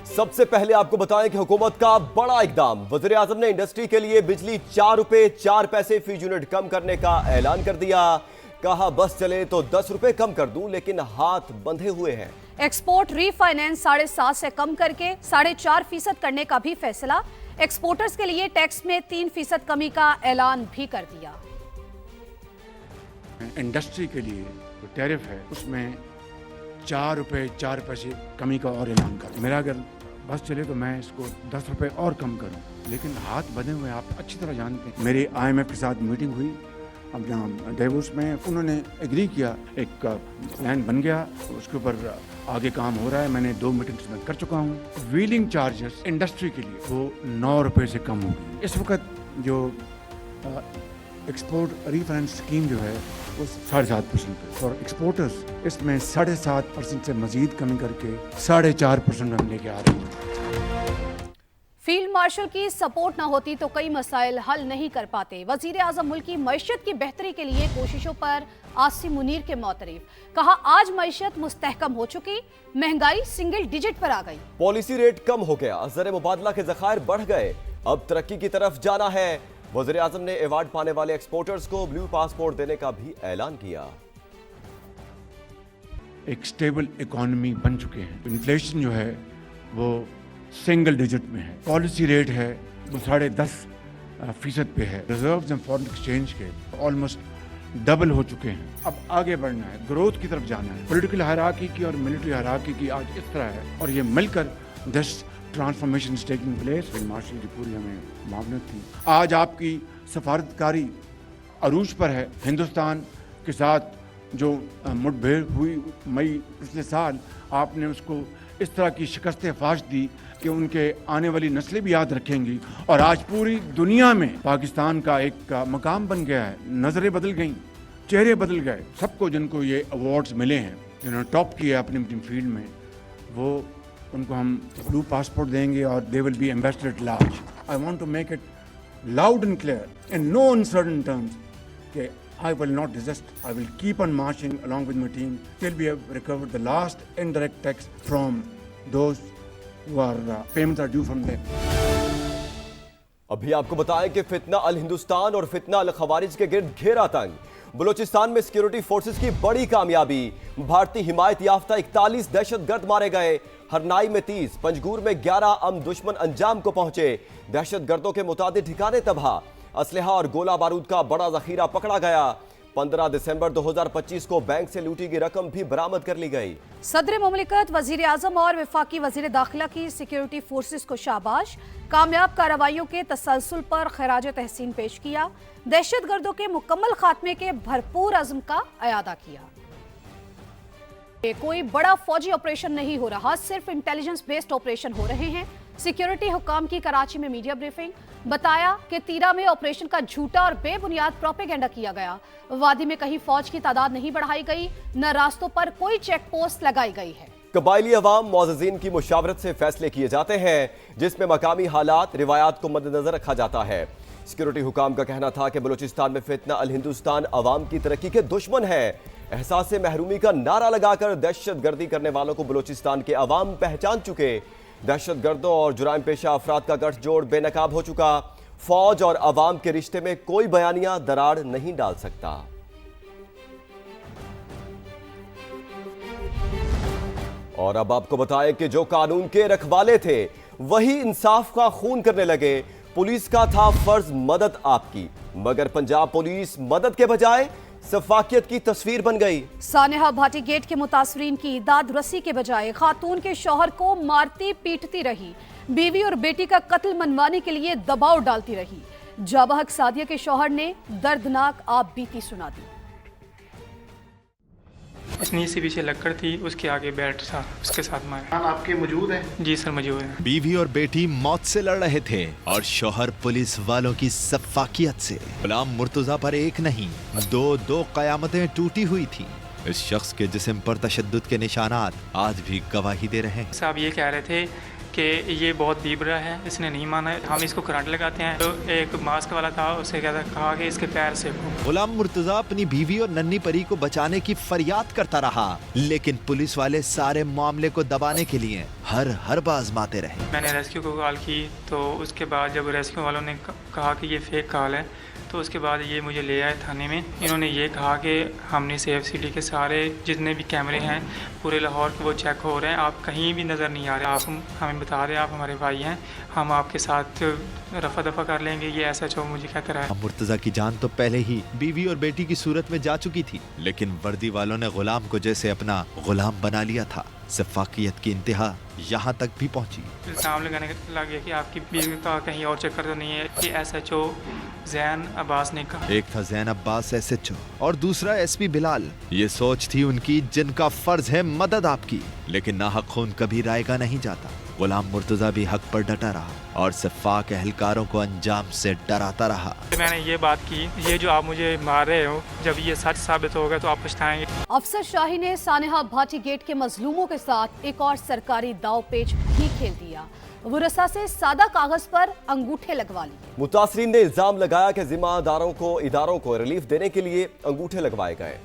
सबसे पहले आपको बताएं कि हुकूमत का बड़ा इकदाम। वज़ीर आज़म ने इंडस्ट्री के लिए बिजली 4 रुपए 4 पैसे फी यूनिट कम करने का ऐलान कर दिया। कहा बस चले तो 10 रुपए कम कर दूं, लेकिन हाथ बंधे हुए हैं। एक्सपोर्ट रीफाइनेंस 7.5 से कम करके 4.5% करने का भी फैसला। एक्सपोर्टर्स के लिए टैक्स में 3% कमी का ऐलान भी कर दिया। इंडस्ट्री के लिए जो टैरिफ है उसमें 4 रुपए 4 पैसे कमी का और ऐलान कर। मेरा अगर बस चले तो मैं इसको 10 रुपए और कम करूं, लेकिन हाथ बंधे हुए आप अच्छी तरह जानते हैं। मेरी IMF के साथ मीटिंग हुई अब यहाँ डेवोस में, उन्होंने एग्री किया, एक प्लान बन गया, उसके ऊपर आगे काम हो रहा है। मैंने 2 मीटिंग्स में कर चुका हूँ। व्हीलिंग चार्जेस इंडस्ट्री के लिए वो 9 रुपए से कम होगी। इस वक्त जो एक्सपोर्ट रीफाइनेंस स्कीम जो है वो 7.5% पे और एक्सपोर्टर्स इसमें 7.5% से मजीद कमी करके 4.5% में हम लेके आ रहे हैं। फील्ड मार्शल की सपोर्ट न होती तो कई मसाइल हल नहीं कर पाते। वजीर आजम मुल्क की मईशत की बेहतरी के लिए कोशिशों पर आसिम मुनीर के मोतरफ। कहा आज मईशत मुस्तहकम हो चुकी, महंगाई सिंगल डिजिट पर आ गई। पॉलिसी रेट कम हो गया, ज़र मुबादला के ज़खायर बढ़ गए, अब तरक्की की तरफ जाना है। वज़ीर आज़म ने अवार्ड पाने वाले एक्सपोर्टर्स को ब्लू पासपोर्ट देने का भी ऐलान किया। एक स्टेबल इकोनॉमी बन चुके हैं। इन्फ्लेशन जो है वो सिंगल डिजिट में है। पॉलिसी रेट है वो 10.5% पे है। रिजर्व्स एंड फॉरेन एक्सचेंज के ऑलमोस्ट डबल हो चुके हैं। अब आगे बढ़ना है, ग्रोथ की तरफ जाना है। पॉलिटिकल हायरार्की की और मिलिट्री हायरार्की की आज इस तरह है और ये मिलकर this transformation is taking place. Field marshal की पूरी हमें मांगने थी। आज आपकी सफारतकारी अरूज पर है। हिंदुस्तान के साथ जो मुठभेड़ हुई मई पिछले साल, आपने उसको इस तरह की शिकस्त फाश दी कि उनके आने वाली नस्लें भी याद रखेंगी। और आज पूरी दुनिया में पाकिस्तान का एक मकाम बन गया है। नज़रें बदल गई, चेहरे बदल गए। सबको जिनको ये अवार्ड्स मिले हैं, जिन्होंने टॉप किया अपनी अपनी फील्ड में, वो उनको हम ब्लू पासपोर्ट देंगे और they will be ambassador at large. I want to make it loud and clear in no uncertain terms कि I will not desist. I will keep on marching along with my team till we have recovered the last indirect tax from those who are payments are due from them. अभी आपको बताएं कि फितना अल हिंदुस्तान और फितना अल खवारिज के गिर्द घेरा तंग। बलूचिस्तान में सिक्योरिटी फोर्सेस की बड़ी कामयाबी। भारतीय हिमायत याफ्ता 41 दहशतगर्द मारे गए। हरनाई में 30, पंजगूर में 11 दुश्मन अंजाम को पहुंचे। दहशतगर्दों के मुतादिद ठिकाने तबाह। असलहा और गोला बारूद का बड़ा जखीरा पकड़ा गया। 15 दिसंबर 2025 को बैंक से लूटी गई रकम भी बरामद कर ली गई। सदर मुमलिकत वजीर आजम और वफाकी वजीर दाखिला की सिक्योरिटी फोर्सेस को शाबाश। कामयाब कार्रवाइयों के तसलसल पर खराज तहसीन पेश किया। दहशतगर्दों के मुकम्मल खात्मे के भरपूर अज़्म का अयादा किया। कोई बड़ा फौजी ऑपरेशन नहीं हो रहा, सिर्फ इंटेलिजेंस बेस्ड ऑपरेशन हो रहे हैं। सिक्योरिटी हुकाम की कराची में मीडिया ब्रीफिंग। बताया कि तीरा में ऑपरेशन का झूठा और बेबुनियाद प्रोपेगेंडा किया गया। वादी में कहीं फौज की तादाद नहीं बढ़ाई गई, न रास्तों पर कोई चेक पोस्ट लगाई गई है। कबायली अवाम मुअज़्ज़िज़ीन की मुशावरत से फैसले किए जाते हैं, जिसमें मकामी हालात रिवायात को मद्देनजर रखा जाता है। सिक्योरिटी हुकाम का कहना था कि बलूचिस्तान में फितना अल हिंदुस्तान अवाम की तरक्की के दुश्मन है। एहसास महरूमी का नारा लगाकर दहशतगर्दी करने वालों को बलूचिस्तान के अवाम पहचान चुके। दहशतगर्दों और जुराइम पेशा अफराद का गठजोड़ बेनकाब हो चुका। फौज और अवाम के रिश्ते में कोई बयानिया दरार नहीं डाल सकता। और अब आपको बताएं कि जो कानून के रखवाले थे वही इंसाफ का खून करने लगे। पुलिस का था फर्ज मदद आपकी, मगर पंजाब पुलिस मदद के बजाय सफाकियत की तस्वीर बन गई। सानेहा भाटी गेट के मुतासरीन की दाद रसी के बजाय खातून के शौहर को मारती पीटती रही। बीवी और बेटी का कत्ल मनवाने के लिए दबाव डालती रही। जाबहक सादिया के शौहर ने दर्दनाक आप बीती सुना दी। अपनी से पीछे लक्कड़ थी, उसके आगे बैट था, उसके साथ मारा। आपके मौजूद हैं? जी सर मौजूद है। बीवी और बेटी मौत से लड़ रहे थे और शौहर पुलिस वालों की सफाकियत से। गुलाम मुर्तजा पर एक नहीं दो कयामतें टूटी हुई थी। इस शख्स के जिस्म पर तशद्दुद के निशानात आज भी गवाही दे रहे हैं। साहब ये कह रहे थे कि ये बहुत बीबरा है, इसने नहीं माना। हम इसको करंट लगाते हैं। तो एक मास्क वाला था, उसे कहा कि इसके पैर से। गुलाम मुर्तजा अपनी बीवी और नन्ही परी को बचाने की फरियाद करता रहा, लेकिन पुलिस वाले सारे मामले को दबाने के लिए हर बार आजमाते रहे। मैंने रेस्क्यू को कॉल की, तो उसके बाद जब रेस्क्यू वालों ने कहा कि ये फेक कॉल है, तो उसके बाद ये मुझे ले आए थाने में। इन्होंने ये कहा कि हमने सेफ सिटी के सारे जितने भी कैमरे हैं पूरे लाहौर के वो चेक हो रहे हैं, आप कहीं भी नज़र नहीं आ रहे, आप हमें बता दें, आप हमारे भाई हैं, हम आपके साथ रफा दफा कर लेंगे। ये SHO मुझे कहता रहा है। मुर्तजा की जान तो पहले ही बीवी और बेटी की सूरत में जा चुकी थी, लेकिन वर्दी वालों ने गुलाम को जैसे अपना गुलाम बना लिया था। सफाकियत की इंतहा यहाँ तक भी पहुँची। इल्जाम लगाने लगे कि आपकी बीवी का कहीं और चक्कर तो नहीं है। कि SHO जैन अब्बास ने कहा। एक था जैन अब्बास SHO और दूसरा SP बिलाल। ये सोच थी उनकी जिनका फर्ज है मदद आपकी, लेकिन नाहक खून कभी रायगा नहीं जाता। गुलाम मुर्तजा भी हक पर डटा रहा और सफाक एहलकारों को अंजाम से डराता रहा। मैंने ये बात की, ये जो आप मुझे मार रहे हो, जब ये सच साबित होगा तो आप पछताएंगे। अफसर शाही ने सानेहा भाटी गेट के मजलूमों के साथ एक और सरकारी दाव पेच भी खेल दिया। वुरसा से सादा कागज पर अंगूठे लगवा लिए। मुतासरीन ने इल्जाम लगाया कि जिम्मेदारों इदारों को रिलीफ देने के लिए अंगूठे लगवाए गए।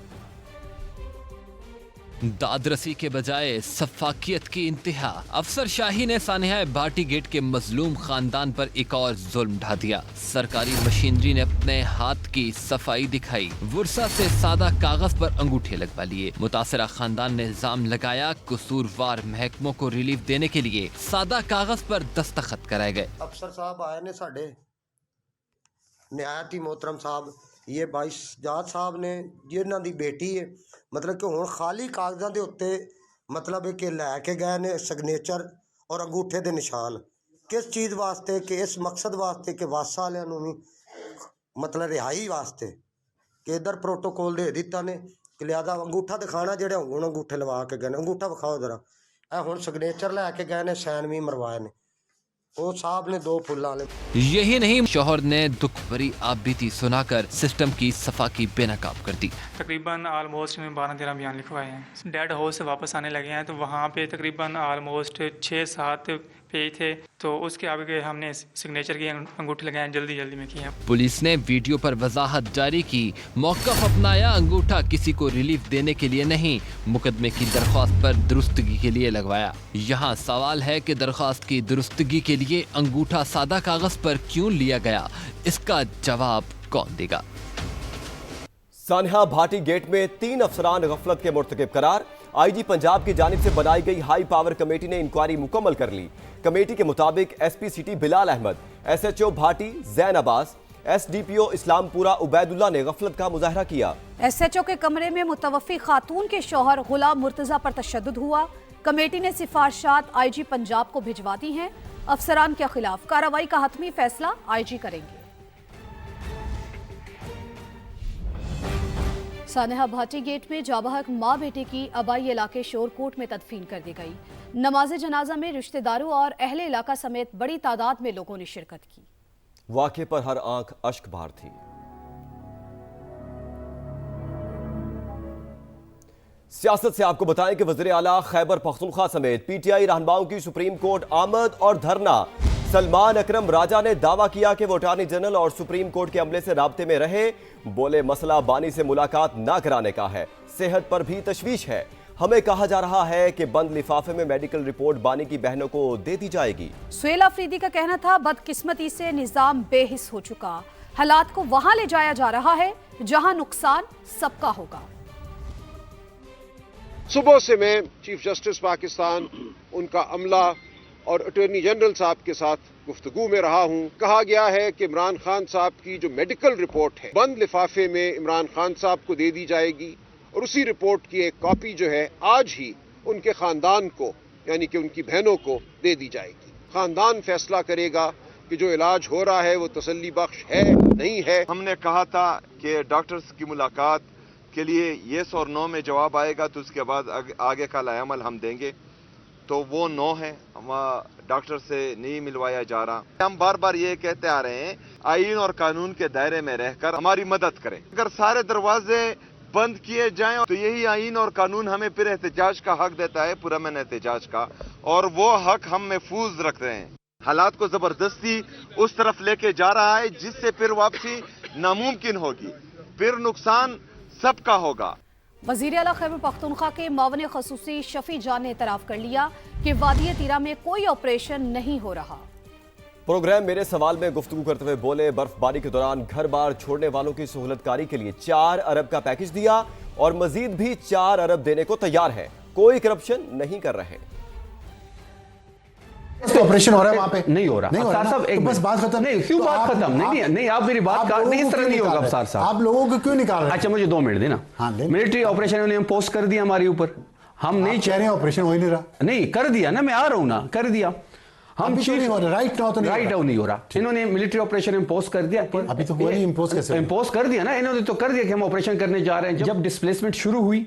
दादरसी के बजाय सफाकियत की इंतहा। अफसर शाही ने सानेहा भाटी गेट के मजलूम खानदान पर एक और जुल्म ढा दिया। सरकारी मशीनरी ने अपने हाथ की सफाई दिखाई, वुरसा से सादा कागज पर अंगूठे लगवा लिए। मुतासरा खानदान ने इल्जाम लगाया कसूरवार महकमों को रिलीफ देने के लिए सादा कागज पर दस्तखत कराए गए। अफसर साहब आए ने साडे निहायत ही मोहतरम साहब, ये भाई सजाद साहब ने जिन्हां दी बेटी है, मतलब कि हुण खाली कागज़ां दे उत्ते मतलब कि लैके गए ने सिग्नेचर और अंगूठे दे निशान। किस चीज़ वास्ते? कि इस मकसद वास्ते कि वासा वालियां नूं भी मतलब रिहाई वास्ते कि इधर प्रोटोकॉल दे दिता ने कि लिहाजा अंगूठा दिखाना, जेड़े हुण अंगूठे लवा के गए ने, अंगूठा विखाओ जरा, ए हुण सिग्नेचर लैके गए ने, सैन भी मरवाए ने, वो साहब ने 2 फुल्लां वाले। यही नहीं, शौहर ने दुख भरी आपबीती सुनाकर सिस्टम की सफा की बेनकाब कर दी। तकरीबन आलमोस्ट में 12-13 बयान लिखवाए हैं। डेड हाउस से वापस आने लगे हैं, तो वहाँ पे तकरीबन आलमोस्ट 6-7 पेज थे, तो उसके आगे हमने सिग्नेचर की अंगूठे लगाए, जल्दी में किए। पुलिस ने वीडियो पर वजाहत जारी की, मौक़िफ़ अपनाया, अंगूठा किसी को रिलीफ देने के लिए नहीं, मुकदमे की दरख्वास्त पर दुरुस्तगी के लिए लगवाया। यहाँ सवाल है कि दरख्वास्त की दुरुस्तगी के लिए अंगूठा सादा कागज पर क्यों लिया गया, इसका जवाब कौन देगा। सानेहा भाटी गेट में 3 अफसरान गफलत के मुर्तकिब करार। IG पंजाब की जानिब से बनाई गई हाई पावर कमेटी ने इंक्वायरी मुकम्मल कर ली। कमेटी के मुताबिक SP city Bilal Ahmad, SHO Bhati Jain Abbas, SDPO Islampura Ubaidullah ने गफलत का मुजाहरा किया। SHO के कमरे में मुतवफ़ी खातून के शौहर गुलाम मुर्तजा पर तशद्दुद हुआ। कमेटी ने सिफारिशात IG पंजाब को भिजवा दी हैं। अफसरान के खिलाफ कार्रवाई का हतमी फैसला IG करेंगे। सानेहा भाटी गेट में जाबहक माँ बेटे की आबाई इलाके शोरकोट में तदफीन कर दी गई। नमाज जनाजा में रिश्तेदारों और अहले इलाका समेत बड़ी तादाद में लोगों ने शिरकत की। वाक़े पर हर आंख अश्क बार थी। सियासत से आपको बताएं कि वज़ीर आला खैबर पख्तूनख्वा समेत PTI रहनुमाओं की सुप्रीम कोर्ट आमद और धरना। सलमान अकरम राजा ने दावा किया कि वो अटॉर्नी जनरल और सुप्रीम कोर्ट के अमले से राब्ते में रहे। बोले मसला बानी से मुलाकात ना कराने का है, सेहत पर भी तशवीश है। हमें कहा जा रहा है कि बंद लिफाफे में मेडिकल रिपोर्ट बानी की बहनों को दे दी जाएगी। सुहेल अफरीदी का कहना था, बदकिस्मती से निजाम बेहिस हो चुका, हालात को वहां ले जाया जा रहा है जहां नुकसान सबका होगा। सुबह से मैं चीफ जस्टिस पाकिस्तान, उनका अमला और अटॉर्नी जनरल साहब के साथ गुफ्तगू में रहा हूं। कहा गया है कि इमरान खान साहब की जो मेडिकल रिपोर्ट है बंद लिफाफे में इमरान खान साहब को दे दी जाएगी और उसी रिपोर्ट की एक कॉपी जो है आज ही उनके खानदान को, यानी कि उनकी बहनों को दे दी जाएगी। खानदान फैसला करेगा कि जो इलाज हो रहा है वो तसल्ली बख्श है नहीं है। हमने कहा था कि डॉक्टर्स की मुलाकात के लिए येस और नो में जवाब आएगा तो उसके बाद आगे का लायामल हम देंगे, तो वो नो है, हम डॉक्टर से नहीं मिलवाया जा रहा। हम बार बार ये कहते आ रहे हैं आईन और कानून के दायरे में रहकर हमारी मदद करें। अगर सारे दरवाजे बंद किए जाएं तो यही आईन और कानून हमें फिर एहतजाज का हक देता है, पुरअमन एहतजाज का। और वो हक हम महफूज रख रहे हैं। हालात को जबरदस्ती उस तरफ लेके जा रहा है जिससे फिर वापसी नामुमकिन होगी, फिर नुकसान सबका होगा। वज़ीर आला खैबर पख्तूनख्वा के मुआविन खसूसी शफी जान ने इतराफ़ कर लिया कि वादी तीरा में कोई ऑपरेशन नहीं हो रहा। प्रोग्राम मेरे सवाल में गुफ्तगू करते हुए बोले, बर्फबारी के दौरान घर बार छोड़ने वालों की सहूलतकारी के लिए 4 अरब का पैकेज दिया और मजीद भी 4 अरब देने को तैयार है। कोई करप्शन नहीं कर रहे। ऑपरेशन हो रहा है वहां पे? नहीं हो रहा। अफसार साहब एक बस बात खत्म। नहीं, क्यों बात खत्म? नहीं, आप मेरी बात काट नहीं, इस तरह नहीं होगा अफसार साहब। आप लोगों को क्यों निकाल रहे हैं? अच्छा, मुझे 2 मिनट देना। मिलिट्री ऑपरेशन उन्होंने पोस्ट कर दिया हमारे ऊपर। हम नहीं कह रहे हैं ऑपरेशन हो ही नहीं रहा। नहीं, कर दिया ना, मैं आ रहा हूं ना, कर दिया। हम नहीं हो रहा, राइट नाउ तो नहीं हो रहा। इन्होंने मिलिट्री ऑपरेशन इम्पोज कर दिया। अभी तो हुआ नहीं, इम्पोज कैसे? इम्पोज कर दिया ना, इन्होंने तो कर दिया कि हम ऑपरेशन करने जा रहे हैं। जब डिस्प्लेसमेंट शुरू हुई,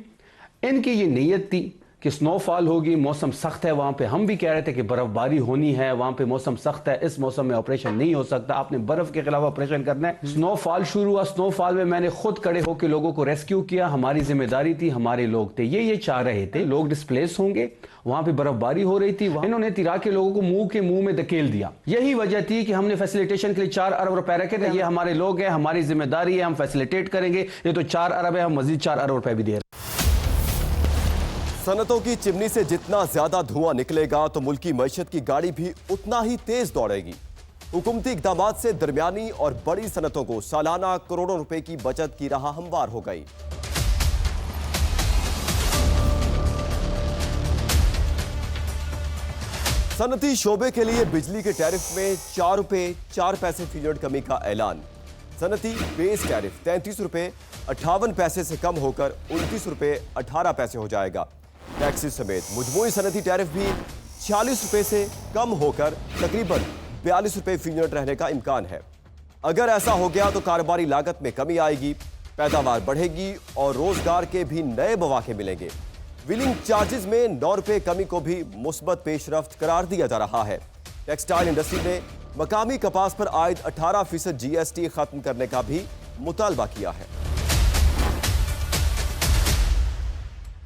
इनकी ये नीयत थी कि स्नोफॉल होगी, मौसम सख्त है वहां पे। हम भी कह रहे थे कि बर्फबारी होनी है, वहां पे मौसम सख्त है, इस मौसम में ऑपरेशन नहीं हो सकता, आपने बर्फ के खिलाफ ऑपरेशन करना है। स्नोफॉल शुरू हुआ, स्नोफॉल में मैंने खुद खड़े होकर लोगों को रेस्क्यू किया, हमारी जिम्मेदारी थी, हमारे लोग थे। ये चाह रहे थे लोग डिस्प्लेस होंगे, वहां पे बर्फबारी हो रही थी, इन्होंने तिरा के लोगों को मुंह में धकेल दिया। यही वजह थी कि हमने फैसिलिटेशन के लिए 4 अरब रुपए रखे थे। ये हमारे लोग हैं, हमारी जिम्मेदारी है, हम फैसिलिटेट करेंगे। ये तो 4 अरब है, हम मजीद 4 अरब रुपए भी दे रहे हैं। सनतों की चिमनी से जितना ज्यादा धुआं निकलेगा तो मुल्क की मईशत की गाड़ी भी उतना ही तेज दौड़ेगी। हुकूमती इक़दामात से दरमियानी और बड़ी सनतों को सालाना करोड़ों रुपए की बचत की राह हमवार हो गई। सनती शोबे के लिए बिजली के टैरिफ में 4 रुपए 4 पैसे फी यूनिट कमी का ऐलान। सनती बेस टैरिफ 33 रुपए 58 पैसे से कम होकर 29 रुपए 18 पैसे हो जाएगा। टैक्सी समेत मुजमूई सनती टैरिफ भी 46 रुपए से कम होकर तकरीबन 42 रुपए फी यूनिट रहने का इम्कान है। अगर ऐसा हो गया तो कारोबारी लागत में कमी आएगी, पैदावार बढ़ेगी और रोजगार के भी नए मौके मिलेंगे। व्हीलिंग चार्जेस में 9 रुपए कमी को भी मुस्बत पेशरफ्त करार दिया जा रहा है। टेक्सटाइल इंडस्ट्री ने मकामी कपास पर आयद 18% GST खत्म करने का भी मुतालबा किया है।